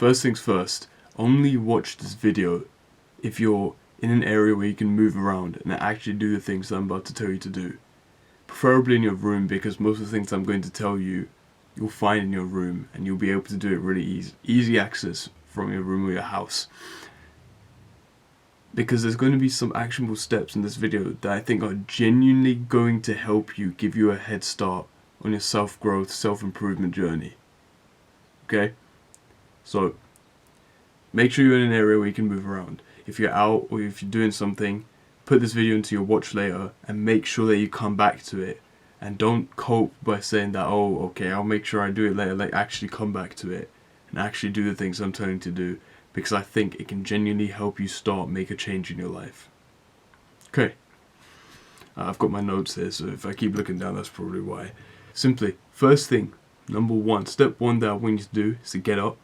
first things first, only watch this video if you're in an area where you can move around and actually do the things that I'm about to tell you to do. Preferably in your room, because most of the things I'm going to tell you, you'll find in your room and you'll be able to do it really easy. Easy access from your room or your house. Because there's going to be some actionable steps in this video that I think are genuinely going to help you, give you a head start on your self-growth, self-improvement journey. Okay? So, make sure you're in an area where you can move around. If you're out or if you're doing something, put this video into your watch later and make sure that you come back to it. And don't cope by saying that, oh, okay, I'll make sure I do it later. Like, actually come back to it and actually do the things I'm telling you to do. Because I think it can genuinely help you make a change in your life. Okay. I've got my notes here, so if I keep looking down, that's probably why. Simply, first thing, number one, step one that I want you to do is to get up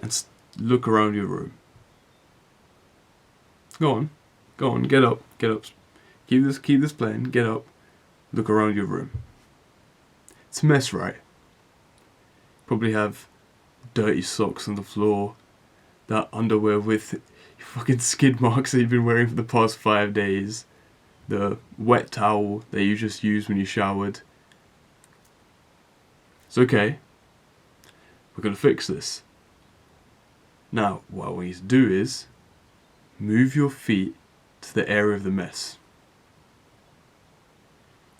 and look around your room. Go on, get up. Keep this playing, get up, look around your room. It's a mess, right? Probably have dirty socks on the floor, that underwear with fucking skid marks that you've been wearing for the past 5 days, the wet towel that you just used when you showered. It's okay. We're gonna fix this. Now, what I want you to do is move your feet to the area of the mess.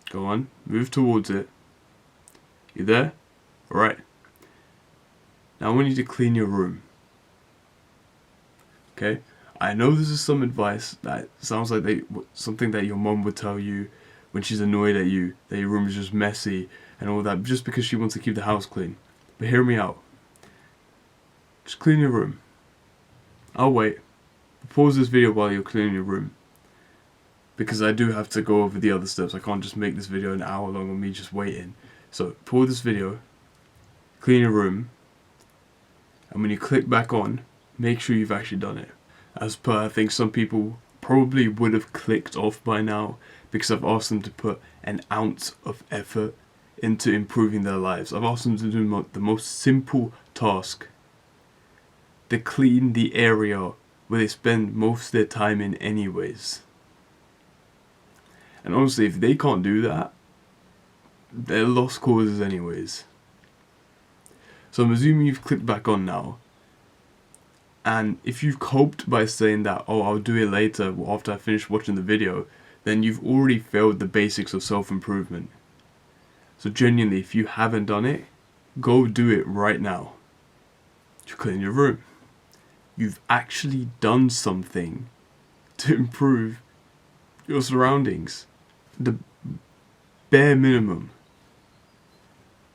Go on, move towards it. You there? Alright. Now I want you to clean your room. Okay? I know this is some advice that sounds like something that your mom would tell you when she's annoyed at you, that your room is just messy and all that, just because she wants to keep the house clean. But hear me out. Just clean your room. I'll wait. Pause this video while you're cleaning your room. Because I do have to go over the other steps. I can't just make this video an hour long of me just waiting. So pause this video, clean your room, and when you click back on, make sure you've actually done it. As per, I think some people probably would have clicked off by now because I've asked them to put an ounce of effort into improving their lives. I've asked them to do the most simple task, to clean the area where they spend most of their time in anyways. And honestly, if they can't do that, they're lost causes anyways. So I'm assuming you've clicked back on now. And if you've coped by saying that, oh, I'll do it later after I finish watching the video, then you've already failed the basics of self-improvement. So genuinely, if you haven't done it, go do it right now. You clean your room. You've actually done something to improve your surroundings. The bare minimum.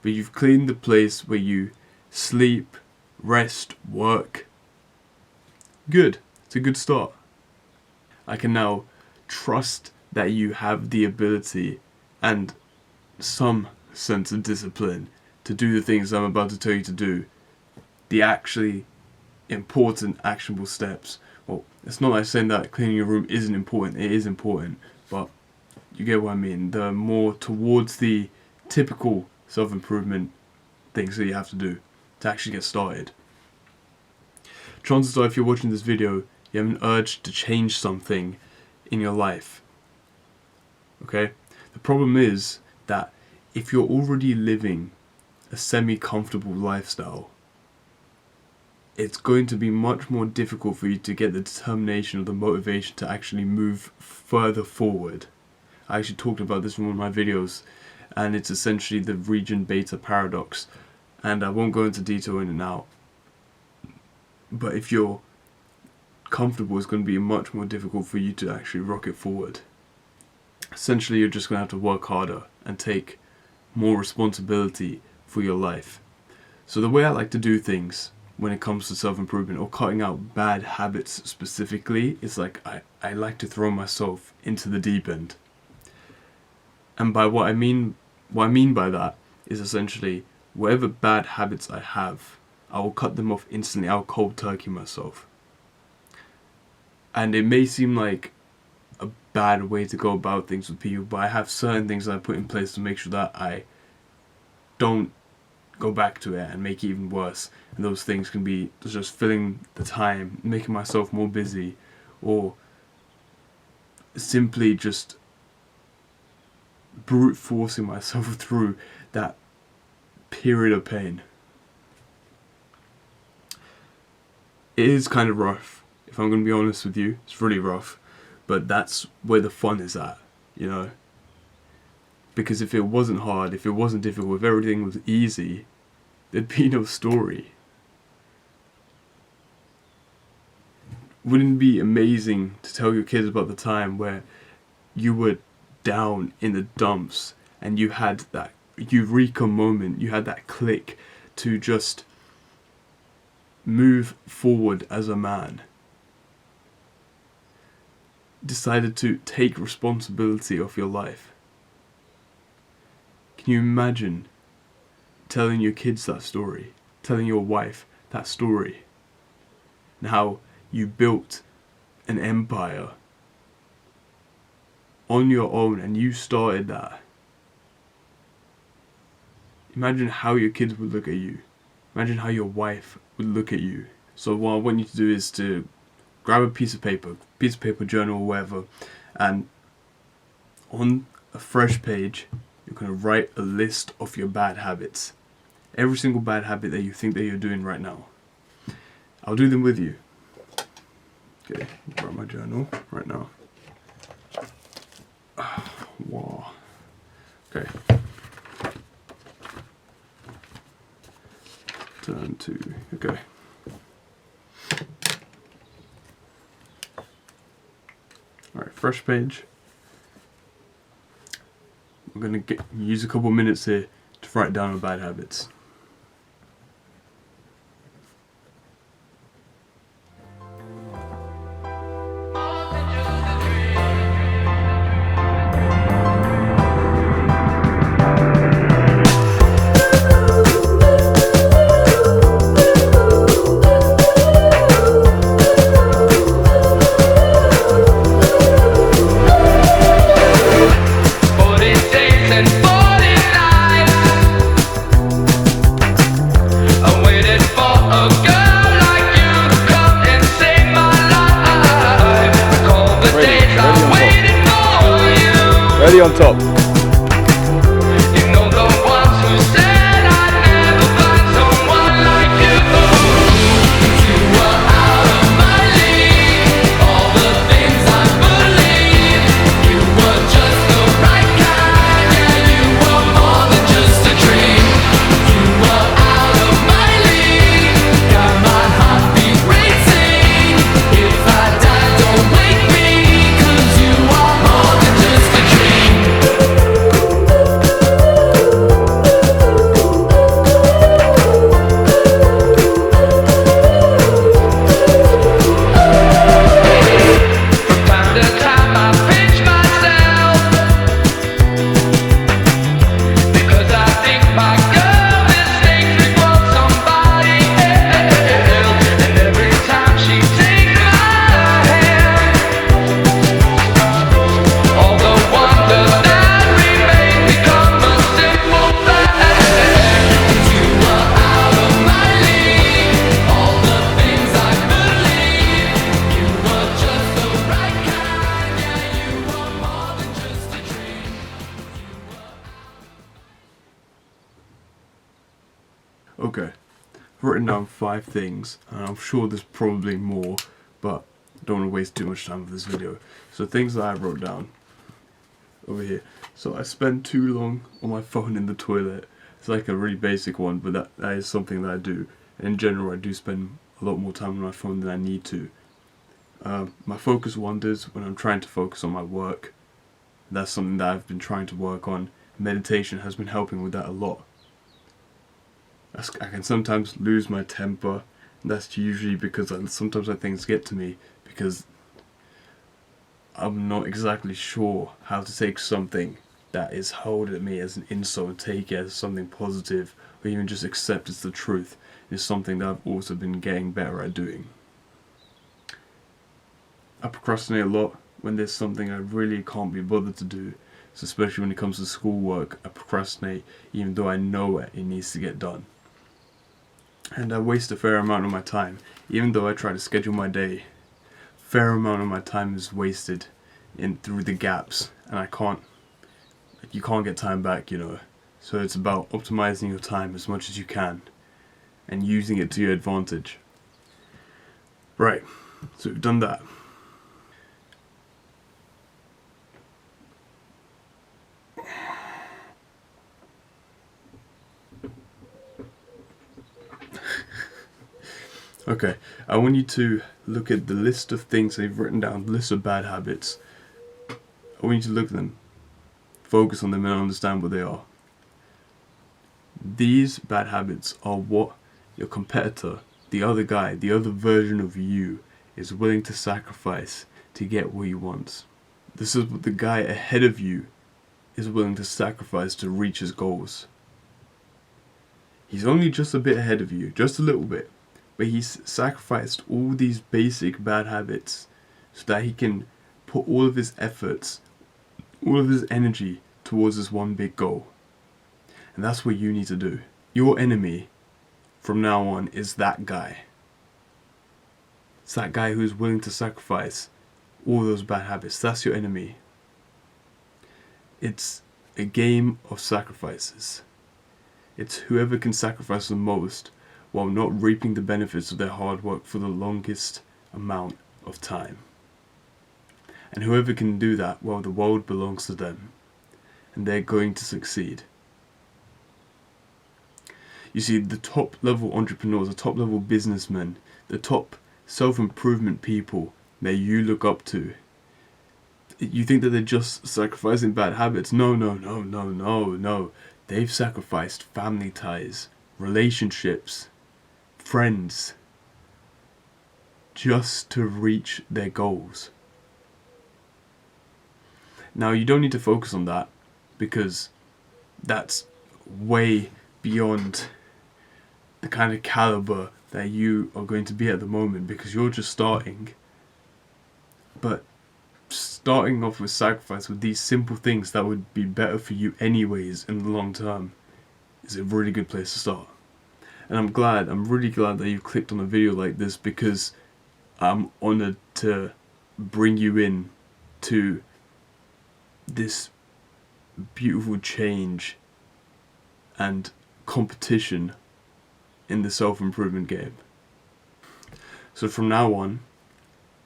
But you've cleaned the place where you sleep, rest, work. Good. It's a good start. I can now trust that you have the ability and some sense of discipline to do the things I'm about to tell you to do. The actually important actionable steps. Well, it's not like saying that cleaning your room isn't important. It is important, but you get what I mean. The more towards the typical self-improvement things that you have to do to actually get started. Chances are, if you're watching this video, you have an urge to change something in your life. Okay? The problem is that if you're already living a semi-comfortable lifestyle, it's going to be much more difficult for you to get the determination or the motivation to actually move further forward. I actually talked about this in one of my videos, and it's essentially the region beta paradox, and I won't go into detail in it now. But if you're comfortable, it's going to be much more difficult for you to actually rocket forward. Essentially, you're just going to have to work harder and take more responsibility for your life. So the way I like to do things when it comes to self-improvement or cutting out bad habits specifically is like I like to throw myself into the deep end. And by what I mean by that is essentially whatever bad habits I have, I will cut them off instantly. I'll cold turkey myself. And it may seem like a bad way to go about things with people, but I have certain things that I put in place to make sure that I don't go back to it and make it even worse. And those things can be just filling the time, making myself more busy, or simply just brute forcing myself through that period of pain. It is kind of rough, if I'm going to be honest with you. It's really rough, but that's where the fun is at, you know? Because if it wasn't hard, if it wasn't difficult, if everything was easy, there'd be no story. Wouldn't it be amazing to tell your kids about the time where you were down in the dumps and you had that eureka moment, you had that click to just move forward as a man? Decided to take responsibility of your life. Can you imagine telling your kids that story, telling your wife that story, and how you built an empire on your own and you started that? Imagine how your kids would look at you. Imagine how your wife would look at you. So what I want you to do is to grab a piece of paper, journal, or whatever, and on a fresh page, you're going to write a list of your bad habits. Every single bad habit that you think that you're doing right now. I'll do them with you. Okay, grab my journal right now. Wow. Okay. Turn to, okay. Alright, fresh page. We're going to use a couple minutes here to write down our bad habits. Ready on top. You know the ones who said I'd never find someone like you. You were out of my league. All the things I believed. You were just the right kind. Yeah, you were more than just a dream. You were out of my league. Got my heartbeat racing. If I die, don't wake me. 'Cause you are more than just a dream. Okay, I've written down 5 things, and I'm sure there's probably more, but I don't want to waste too much time with this video. So things that I wrote down over here. So I spend too long on my phone in the toilet. It's like a really basic one, but that is something that I do. In general, I do spend a lot more time on my phone than I need to. My focus wanders when I'm trying to focus on my work. That's something that I've been trying to work on. Meditation has been helping with that a lot. I can sometimes lose my temper, and that's usually because sometimes things get to me because I'm not exactly sure how to take something that is hurled at me as an insult and take it as something positive, or even just accept it's the truth. It's something that I've also been getting better at doing. I procrastinate a lot when there's something I really can't be bothered to do. So especially when it comes to schoolwork, I procrastinate even though I know it needs to get done. And I waste a fair amount of my time. Even though I try to schedule my day, fair amount of my time is wasted in through the gaps, and you can't get time back, you know. So it's about optimizing your time as much as you can and using it to your advantage. Right, so we've done that. Okay, I want you to look at the list of things they've written down, the list of bad habits. I want you to look at them, focus on them, and understand what they are. These bad habits are what your competitor, the other guy, the other version of you, is willing to sacrifice to get what he wants. This is what the guy ahead of you is willing to sacrifice to reach his goals. He's only just a bit ahead of you, just a little bit, but he's sacrificed all these basic bad habits so that he can put all of his efforts, all of his energy towards this one big goal. And that's what you need to do. Your enemy from now on is that guy. It's that guy who's willing to sacrifice all those bad habits. That's your enemy. It's a game of sacrifices. It's whoever can sacrifice the most while not reaping the benefits of their hard work for the longest amount of time. And whoever can do that, well, the world belongs to them. And they're going to succeed. You see, the top level entrepreneurs, the top level businessmen, the top self-improvement people that you look up to, you think that they're just sacrificing bad habits? No. They've sacrificed family ties, relationships, friends, just to reach their goals. Now, you don't need to focus on that because that's way beyond the kind of caliber that you are going to be at the moment because you're just starting. But starting off with sacrifice with these simple things that would be better for you anyways in the long term is a really good place to start. And I'm really glad that you've clicked on a video like this because I'm honoured to bring you in to this beautiful change and competition in the self-improvement game. So from now on,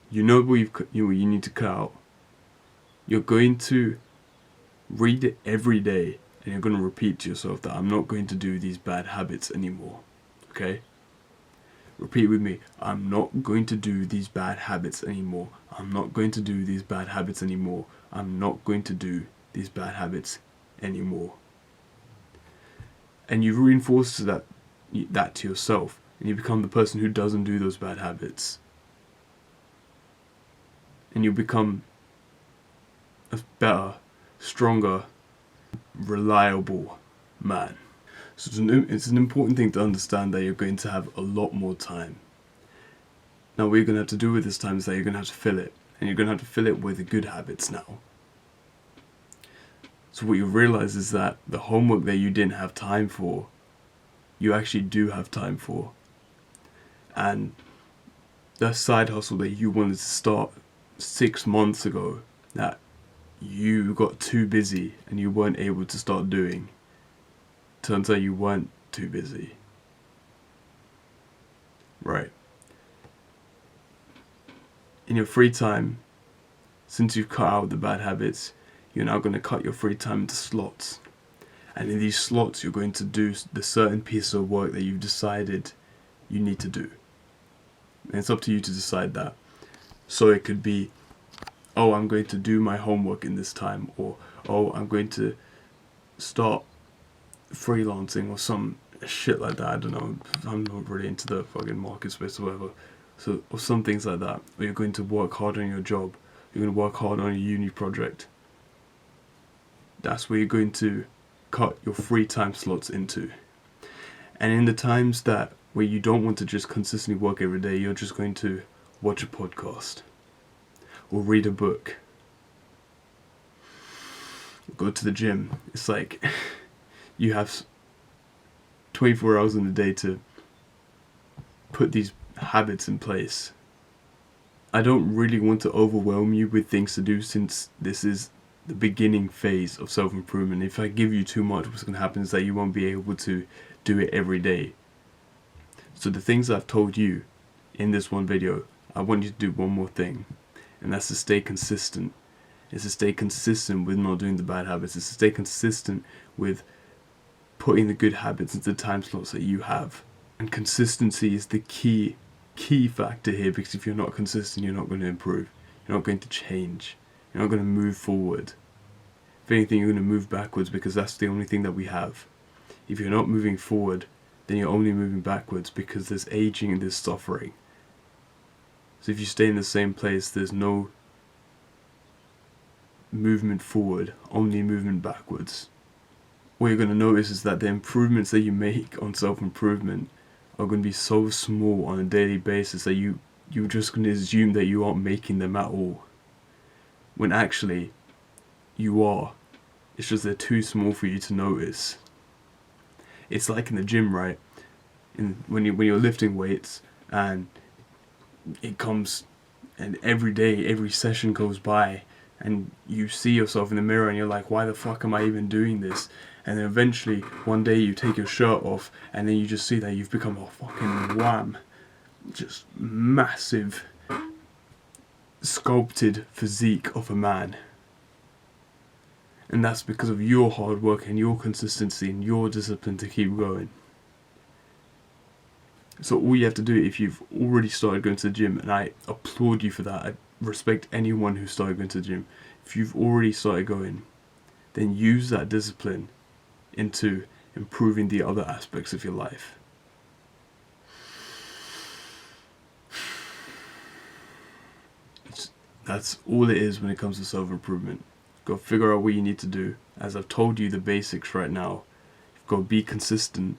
you know what you need to cut out. You're going to read it every day and you're going to repeat to yourself that I'm not going to do these bad habits anymore. Okay? Repeat with me. I'm not going to do these bad habits anymore. I'm not going to do these bad habits anymore. I'm not going to do these bad habits anymore. And you reinforce that to yourself, and you become the person who doesn't do those bad habits. And you become a better, stronger, reliable man. So it's an important thing to understand that you're going to have a lot more time. Now what you're going to have to do with this time is that you're going to have to fill it. And you're going to have to fill it with good habits now. So what you realize is that the homework that you didn't have time for, you actually do have time for. And the side hustle that you wanted to start 6 months ago, that you got too busy and you weren't able to start doing, turns out you weren't too busy. Right. In your free time, since you've cut out the bad habits, you're now going to cut your free time into slots. And in these slots, you're going to do the certain piece of work that you've decided you need to do. And it's up to you to decide that. So it could be, oh, I'm going to do my homework in this time, or oh, I'm going to start freelancing or some shit like that. I don't know. I'm not really into the fucking market space or whatever. So, or some things like that. Or you're going to work hard on your job. You're going to work hard on a uni project. That's where you're going to cut your free time slots into. And in the times that where you don't want to just consistently work every day, you're just going to watch a podcast or read a book or go to the gym. It's like you have 24 hours in the day to put these habits in place. I don't really want to overwhelm you with things to do, since this is the beginning phase of self-improvement. If I give you too much, what's going to happen is that you won't be able to do it every day. So the things I've told you in this one video, I want you to do one more thing, and that's to stay consistent. It's to stay consistent with not doing the bad habits. It's to stay consistent with putting the good habits into the time slots that you have. And consistency is the key factor here, because if you're not consistent, you're not going to improve. You're not going to change. You're not going to move forward. If anything, you're going to move backwards, because that's the only thing that we have. If you're not moving forward, then you're only moving backwards, because there's aging and there's suffering. So if you stay in the same place, there's no movement forward, only movement backwards. What you're going to notice is that the improvements that you make on self-improvement are going to be so small on a daily basis that you're just going to assume that you aren't making them at all, when actually you are. It's just they're too small for you to notice. It's like in the gym, right? When you're lifting weights, and it comes, and every day, every session goes by, and you see yourself in the mirror and you're like, why the fuck am I even doing this? And then eventually one day you take your shirt off, and then you just see that you've become a fucking wham, just massive sculpted physique of a man. And that's because of your hard work and your consistency and your discipline to keep going. So all you have to do, if you've already started going to the gym, and I applaud you for that, I respect anyone who started going to the gym. If you've already started going, then use that discipline into improving the other aspects of your life. That's all it is when it comes to self-improvement. Go figure out what you need to do. As I've told you the basics right now, you've got to be consistent,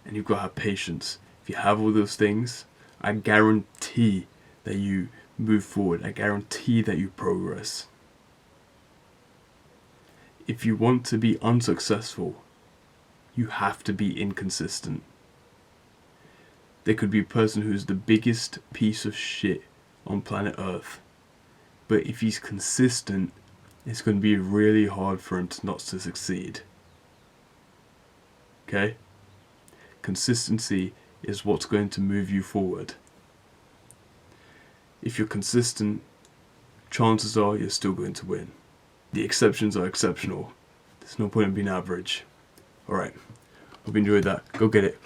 and you've got to have patience. If you have all those things, I guarantee that you move forward. I guarantee that you progress. If you want to be unsuccessful, you have to be inconsistent. There could be a person who's the biggest piece of shit on planet Earth, but if he's consistent, it's going to be really hard for him not to succeed. Okay? Consistency is what's going to move you forward. If you're consistent, chances are you're still going to win. The exceptions are exceptional. There's no point in being average. Alright, hope you enjoyed that. Go get it.